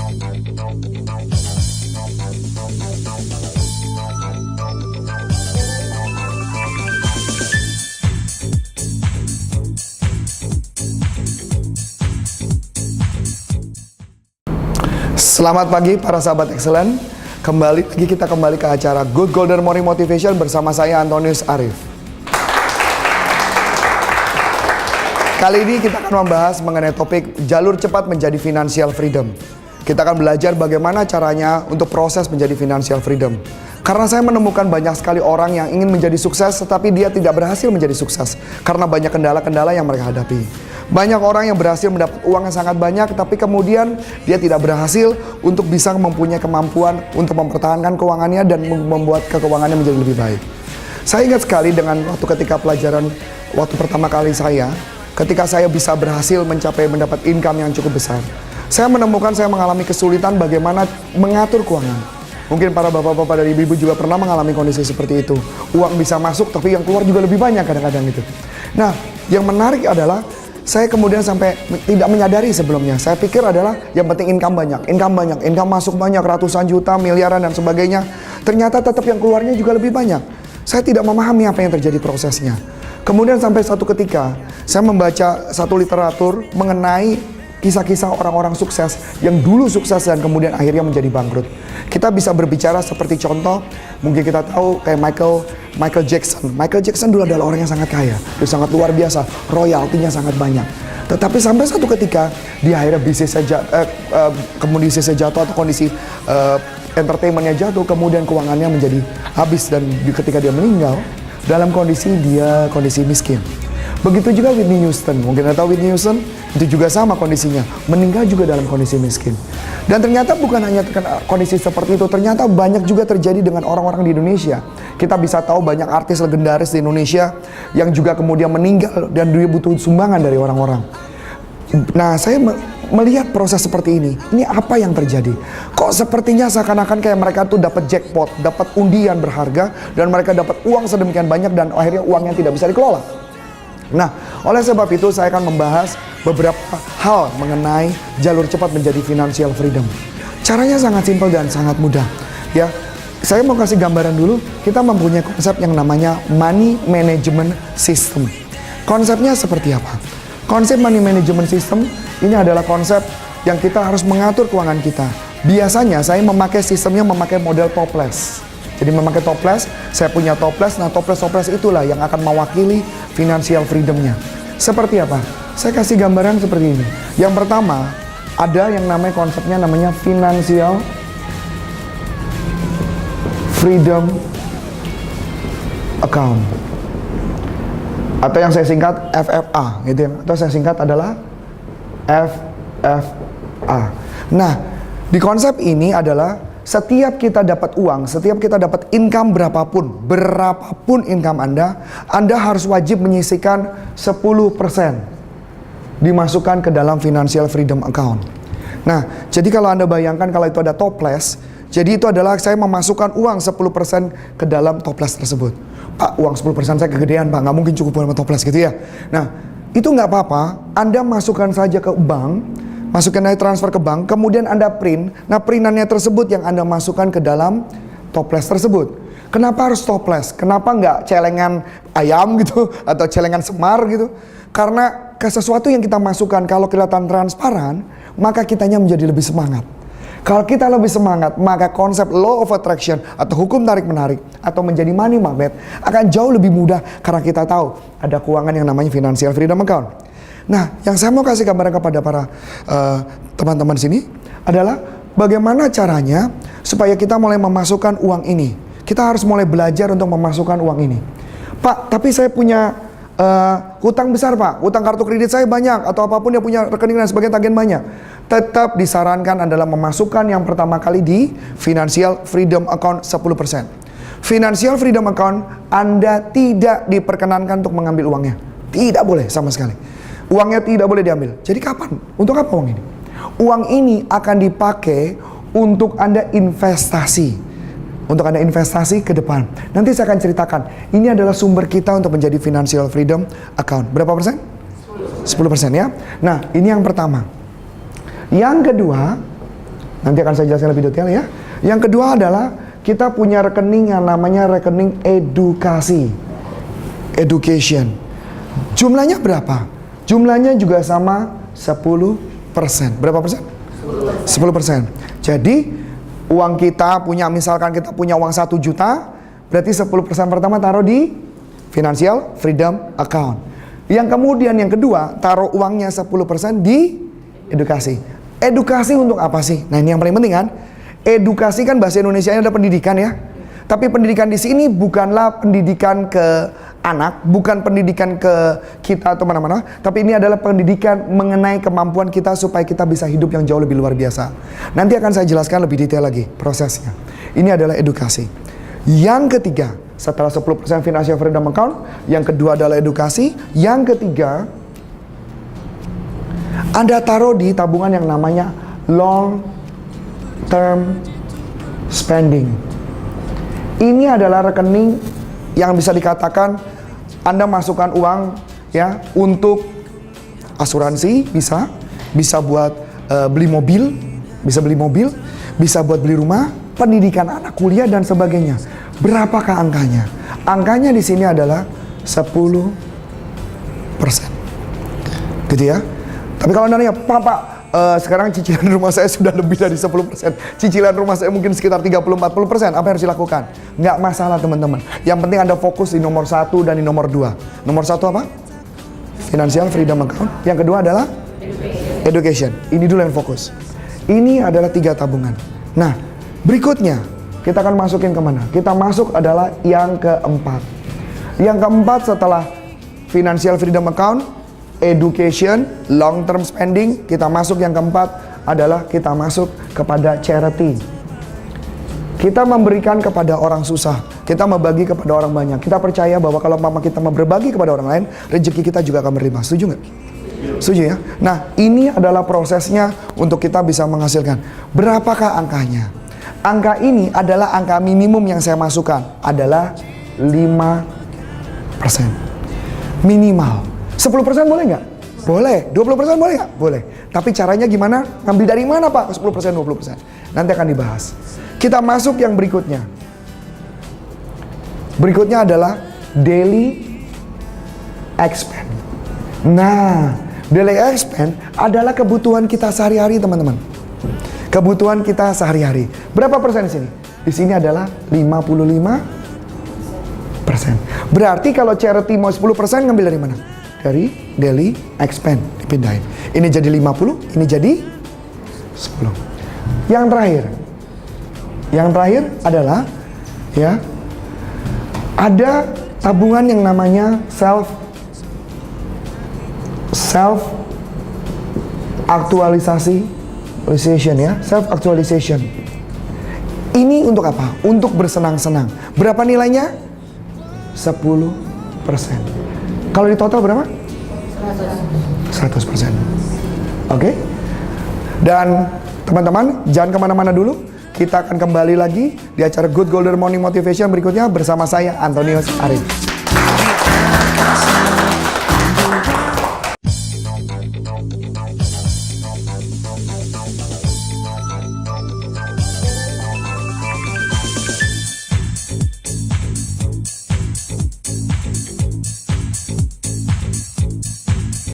Selamat pagi para sahabat excellent. Kita kembali ke acara Good Golden Morning Motivation bersama saya Antonius Arif. Kali ini kita akan membahas mengenai topik jalur cepat menjadi financial freedom. Kita akan belajar bagaimana caranya untuk proses menjadi financial freedom. Karena saya menemukan banyak sekali orang yang ingin menjadi sukses tetapi dia tidak berhasil menjadi sukses karena banyak kendala-kendala yang mereka hadapi. Banyak orang yang berhasil mendapat uang yang sangat banyak tapi kemudian dia tidak berhasil untuk bisa mempunyai kemampuan untuk mempertahankan keuangannya dan membuat keuangannya menjadi lebih baik. Saya ingat sekali dengan ketika pelajaran waktu pertama kali ketika saya bisa berhasil mendapat income yang cukup besar. Saya menemukan saya mengalami kesulitan bagaimana mengatur keuangan. Mungkin para bapak-bapak dan ibu-ibu juga pernah mengalami kondisi seperti itu. Uang bisa masuk tapi yang keluar juga lebih banyak kadang-kadang gitu. Nah, yang menarik adalah saya kemudian sampai tidak menyadari sebelumnya. Saya pikir adalah yang penting income banyak, income masuk banyak, ratusan juta, miliaran dan sebagainya. Ternyata tetap yang keluarnya juga lebih banyak. Saya tidak memahami apa yang terjadi prosesnya. Kemudian sampai satu ketika saya membaca satu literatur mengenai kisah-kisah orang-orang sukses yang dulu sukses dan kemudian akhirnya menjadi bangkrut. Kita bisa berbicara seperti contoh, mungkin kita tahu kayak Michael Jackson. Michael Jackson dulu adalah orang yang sangat kaya, dia sangat luar biasa, royaltinya sangat banyak. Tetapi sampai satu ketika dia akhirnya kondisi jatuh atau kondisi entertainmentnya jatuh, kemudian keuangannya menjadi habis dan ketika dia meninggal dalam kondisi miskin. Begitu juga Whitney Houston, mungkin Anda tahu Whitney Houston itu juga sama kondisinya, meninggal juga dalam kondisi miskin. Dan ternyata bukan hanya kondisi seperti itu, ternyata banyak juga terjadi dengan orang-orang di Indonesia. Kita bisa tahu banyak artis legendaris di Indonesia yang juga kemudian meninggal dan dia butuh sumbangan dari orang-orang. Nah, saya melihat proses seperti ini apa yang terjadi? Kok sepertinya seakan-akan kayak mereka tuh dapat jackpot, dapat undian berharga dan mereka dapat uang sedemikian banyak dan akhirnya uangnya tidak bisa dikelola. Nah, oleh sebab itu saya akan membahas beberapa hal mengenai jalur cepat menjadi financial freedom. Caranya sangat simpel dan sangat mudah. Ya, saya mau kasih gambaran dulu. Kita mempunyai konsep yang namanya money management system. Konsepnya seperti apa? Konsep money management system ini adalah konsep yang kita harus mengatur keuangan kita. Biasanya saya memakai sistemnya memakai model toples. Jadi memakai toples, saya punya toples, nah toples itulah yang akan mewakili financial freedom-nya. Seperti apa? Saya kasih gambaran seperti ini. Yang pertama, ada yang namanya konsepnya namanya financial freedom account. Atau yang saya singkat FFA, gitu ya. Atau saya singkat adalah FFA. Nah, di konsep ini adalah setiap kita dapat uang, setiap kita dapat income berapapun income Anda harus wajib menyisihkan 10% dimasukkan ke dalam financial freedom account. Nah, jadi kalau Anda bayangkan kalau itu ada toples, jadi itu adalah saya memasukkan uang 10% ke dalam toples tersebut. Pak, uang 10% saya kegedean Pak, nggak mungkin cukup buat toples gitu ya. Nah, itu nggak apa-apa, Anda masukkan saja ke bank, masukkan aja transfer ke bank, kemudian Anda print. Nah, printannya tersebut yang Anda masukkan ke dalam toples tersebut. Kenapa harus toples? Kenapa nggak celengan ayam gitu atau celengan semar gitu? Karena sesuatu yang kita masukkan kalau kelihatan transparan, maka kitanya menjadi lebih semangat. Kalau kita lebih semangat, maka konsep law of attraction atau hukum tarik-menarik atau menjadi money magnet akan jauh lebih mudah karena kita tahu ada keuangan yang namanya financial freedom account. Nah, yang saya mau kasih gambaran kepada para teman-teman sini adalah bagaimana caranya supaya kita mulai memasukkan uang ini. Kita harus mulai belajar untuk memasukkan uang ini. Pak, tapi saya punya hutang besar Pak, hutang kartu kredit saya banyak atau apapun yang punya rekening dan sebagainya tagihan banyak. Tetap disarankan adalah memasukkan yang pertama kali di financial freedom account 10%. Financial freedom account Anda tidak diperkenankan untuk mengambil uangnya. Tidak boleh sama sekali. Uangnya tidak boleh diambil. Jadi kapan? Untuk apa uang ini? Uang ini akan dipakai untuk Anda investasi. Untuk Anda investasi ke depan. Nanti saya akan ceritakan. Ini adalah sumber kita untuk menjadi financial freedom account. Berapa persen? 10% ya. Nah, ini yang pertama. Yang kedua, Nanti akan saya jelaskan lebih detail ya. Yang kedua adalah kita punya rekening yang namanya rekening edukasi. Education. Jumlahnya berapa? Jumlahnya juga sama 10%. Berapa persen? 10%. Jadi uang kita punya, misalkan kita punya uang 1 juta, berarti 10% pertama taruh di Financial Freedom Account. Yang kemudian yang kedua, taruh uangnya 10% di edukasi. Edukasi untuk apa sih? Nah, ini yang paling penting kan? Edukasi kan bahasa Indonesianya ada pendidikan ya. Tapi pendidikan di sini bukanlah pendidikan ke anak, bukan pendidikan ke kita atau mana-mana, tapi ini adalah pendidikan mengenai kemampuan kita supaya kita bisa hidup yang jauh lebih luar biasa. Nanti akan saya jelaskan lebih detail lagi prosesnya. Ini adalah edukasi. Yang ketiga, setelah 10% Financial Freedom Account, yang kedua adalah edukasi. Yang ketiga, Anda taruh di tabungan yang namanya long term spending. Ini adalah rekening yang bisa dikatakan Anda masukkan uang ya untuk asuransi, bisa buat beli mobil, bisa buat beli rumah, pendidikan anak, kuliah dan sebagainya. Berapakah angkanya? Angkanya di sini adalah 10%. Gitu ya. Tapi kalau Anda nanya, Pak, sekarang cicilan rumah saya sudah lebih dari 10%. Cicilan rumah saya mungkin sekitar 30-40%. Apa yang harus dilakukan? Nggak masalah teman-teman. Yang penting Anda fokus di nomor 1 dan di nomor 2. Nomor 1 apa? Financial Freedom Account. Yang kedua adalah Education. Ini dulu yang fokus. Ini adalah 3 tabungan. Nah, berikutnya kita akan masukin kemana? Kita masuk adalah yang keempat. Yang keempat setelah Financial Freedom Account, Education, long term spending, kita masuk yang keempat adalah kita masuk kepada charity. Kita memberikan kepada orang susah, kita membagi kepada orang banyak. Kita percaya bahwa kalau mama kita mau berbagi kepada orang lain, rezeki kita juga akan berlimpah. Setuju nggak? Setuju ya? Nah, ini adalah prosesnya untuk kita bisa menghasilkan. Berapakah angkanya? Angka ini adalah angka minimum yang saya masukkan, adalah 5%. Minimal. 10% boleh nggak? Boleh. 20% boleh nggak? Boleh. Tapi caranya gimana? Ngambil dari mana Pak? 10%, 20%. Nanti akan dibahas. Kita masuk yang berikutnya. Berikutnya adalah daily expense. Nah, daily expense adalah kebutuhan kita sehari-hari teman-teman. Kebutuhan kita sehari-hari. Berapa persen di sini? Di sini adalah 55%. Berarti kalau charity mau 10% ngambil dari mana? Dari daily expense dipindahin. Ini jadi 50, ini jadi 10. Yang terakhir adalah ya ada tabungan yang namanya self actualization ya, self actualization. Ini untuk apa? Untuk bersenang-senang. Berapa nilainya? 10%. Kalau di total berapa? 100%. Oke? Dan teman-teman, jangan kemana-mana dulu. Kita akan kembali lagi di acara Good Golden Morning Motivation berikutnya bersama saya, Antonius Arif.